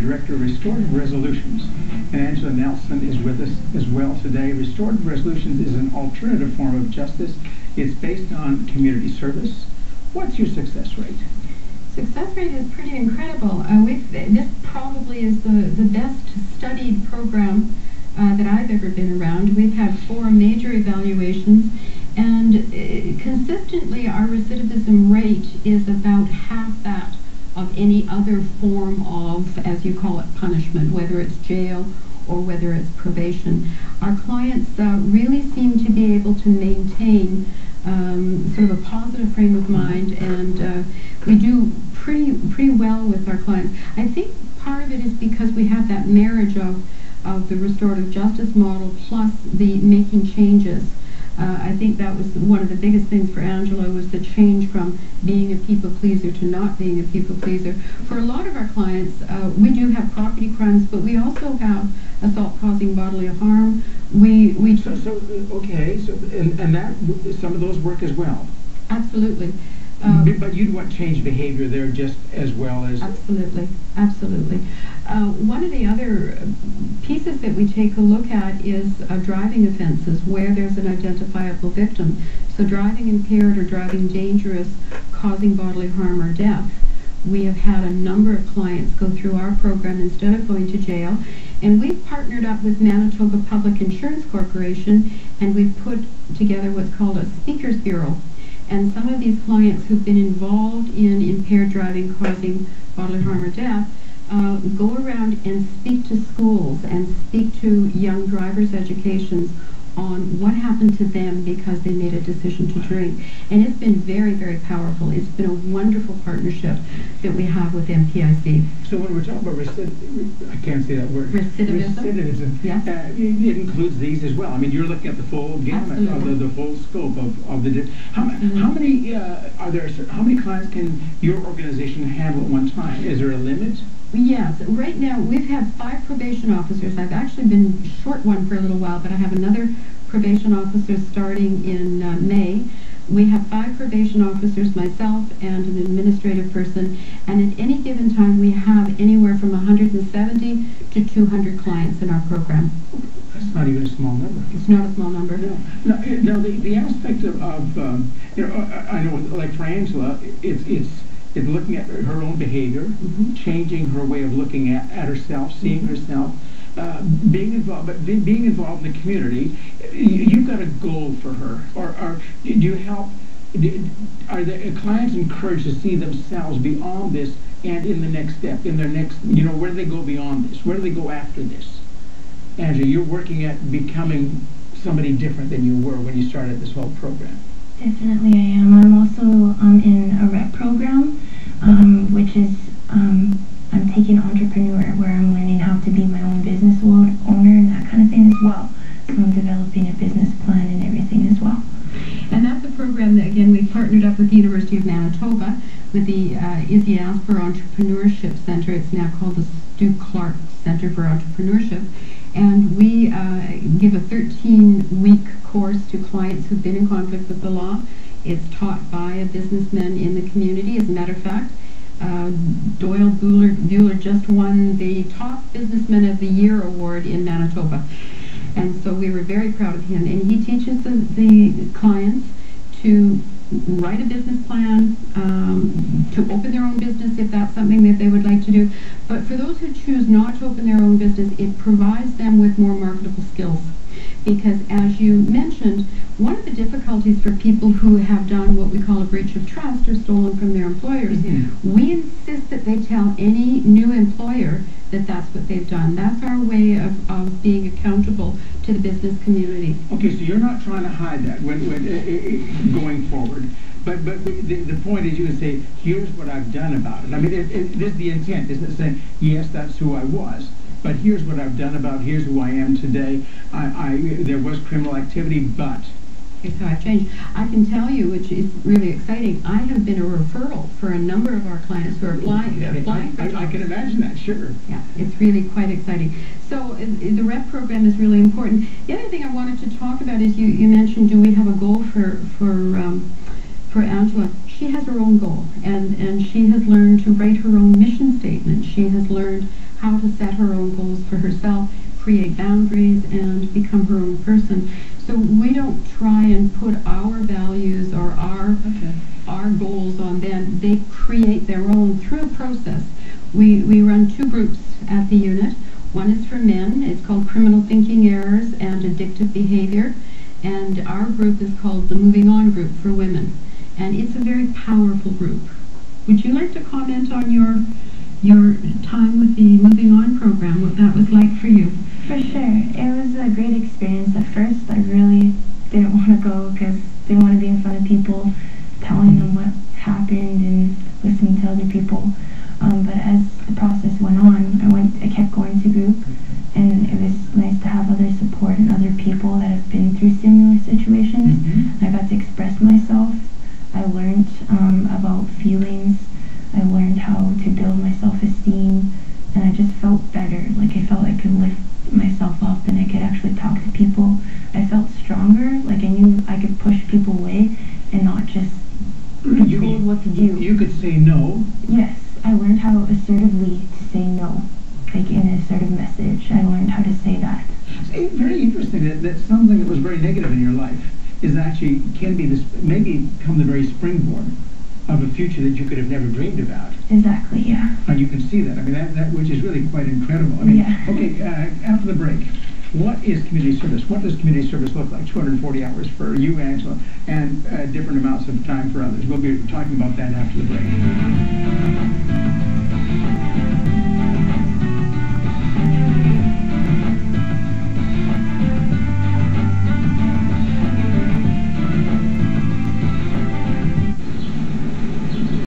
Director of Restorative Resolutions. And Angela Nelson is with us as well today. Restorative Resolutions is an alternative form of justice. It's based on community service. What's your success rate? Success rate is pretty incredible. This probably is the best studied program that I've ever been around. We've had 4 major evaluations, and consistently our recidivism rate is about half that of any other form of, as you call it, punishment, whether it's jail or whether it's probation. Our clients really seem to be able to maintain sort of a positive frame of mind, and we do pretty well with our clients. I think part of it is because we have that marriage of the restorative justice model plus the making changes. I think that was one of the biggest things for Angela, was the change from being a people pleaser to not being a people pleaser. For a lot of our clients, we do have property crimes, but we also have assault causing bodily harm. Okay, and that some of those work as well. Absolutely. But you'd want change behavior there just as well as... Absolutely, absolutely. One of the other pieces that we take a look at is driving offenses where there's an identifiable victim. So driving impaired or driving dangerous, causing bodily harm or death. We have had a number of clients go through our program instead of going to jail, and we've partnered up with Manitoba Public Insurance Corporation, and we've put together what's called a speakers bureau. And some of these clients who've been involved in impaired driving causing bodily harm or death go around and speak to schools and speak to young drivers' educations on what happened to them because they made a decision to drink. And it's been very, very powerful. It's been a wonderful partnership that we have with MPIC. So when we're talking about recidivism, I can't say that word. Recidivism. Yes. It includes these as well. I mean, you're looking at the full gamut, of the full scope of the... How many how many clients can your organization handle at one time? Is there a limit? Yes. Right now, we've had 5 probation officers. I've actually been short one for a little while, but I have another probation officer starting in May. We have 5 probation officers, myself, and an administrative person, and at any given time we have anywhere from 170 to 200 clients in our program. That's not even a small number. It's not a small number. No. Now the aspect of I know, like for Angela, it's looking at her own behavior, changing her way of looking at herself, seeing herself, being involved in the community. You've got a goal for her, or do you help? Are the clients encouraged to see themselves beyond this and in the next step, in their next? Where do they go beyond this? Where do they go after this? Angela, you're working at becoming somebody different than you were when you started this whole program. Definitely I am. I'm also in a rep program, which is I'm taking entrepreneur, where I'm learning how to be my own business owner and that kind of thing as well. So I'm developing a business plan and everything as well. And that's a program that, again, we've partnered up with the University of Manitoba with the Izzy Asper Entrepreneurship Center. It's now called the Stu Clark Center for Entrepreneurship. And we give a 13-week course to clients who've been in conflict with the law. It's taught by a businessman in the community. As a matter of fact, Doyle Buehler just won the Top Businessman of the Year award in Manitoba. And so we were very proud of him. And he teaches the clients to write a business plan, to open their own business if that's something that they would like to do. But for those who choose not to open their own business, it provides them with more marketable skills. Because as you mentioned, one of the difficulties for people who have done what we call a breach of trust or stolen from their employers, we insist that they tell any new employer that that's what they've done. That's our way of being accountable to the business community. Okay, so you're not trying to hide that when going forward. But the point is, you would say, here's what I've done about it. I mean, this is the intent, isn't it? Saying, yes, that's who I was, but here's what I've done about it. Here's who I am today. There was criminal activity, but... Here's how I've changed. I can tell you, which is really exciting, I have been a referral for a number of our clients who are applying for jobs. I can imagine that, sure. Yeah, it's really quite exciting. So the REP program is really important. The other thing I wanted to talk about is you mentioned, do we have a goal for Angela? she has her own goal, and she has learned to write her own mission statement. She has learned how to set her own goals for herself, create boundaries, and become her own person. So we don't try and put our values or our goals on them. They create their own through a process. We run 2 groups at the unit. One is for men. It's called Criminal Thinking Errors and Addictive Behavior. And our group is called the Moving On Group for women. And it's a very powerful group. Would you like to comment on your time with the Moving On program, what that was like for you? For sure. It was a great experience. At first, I really didn't want to go because I didn't want to be in front of people, telling them what happened and listening to other people. But as the process went on, I kept going to group, and it was nice to have other support and other people that have been through similar situations. I got to express myself. I learned about feelings. I learned how to build my self-esteem, and I just felt better. Like I felt I could lift myself up and I could actually talk to people. I felt stronger, like I knew I could push people away and not just be told what to do. You could say no. Yes, I learned how assertively to say no, like in an assertive message. I learned how to say that. It's very interesting that something that was very negative in your life is actually can be this, maybe become the very springboard of a future that you could have never dreamed about. Exactly, yeah. And you can see that. I mean, that which is really quite incredible. I mean, yeah. Okay, after the break, what is community service? What does community service look like? 240 hours for you, Angela, and different amounts of time for others. We'll be talking about that after the break.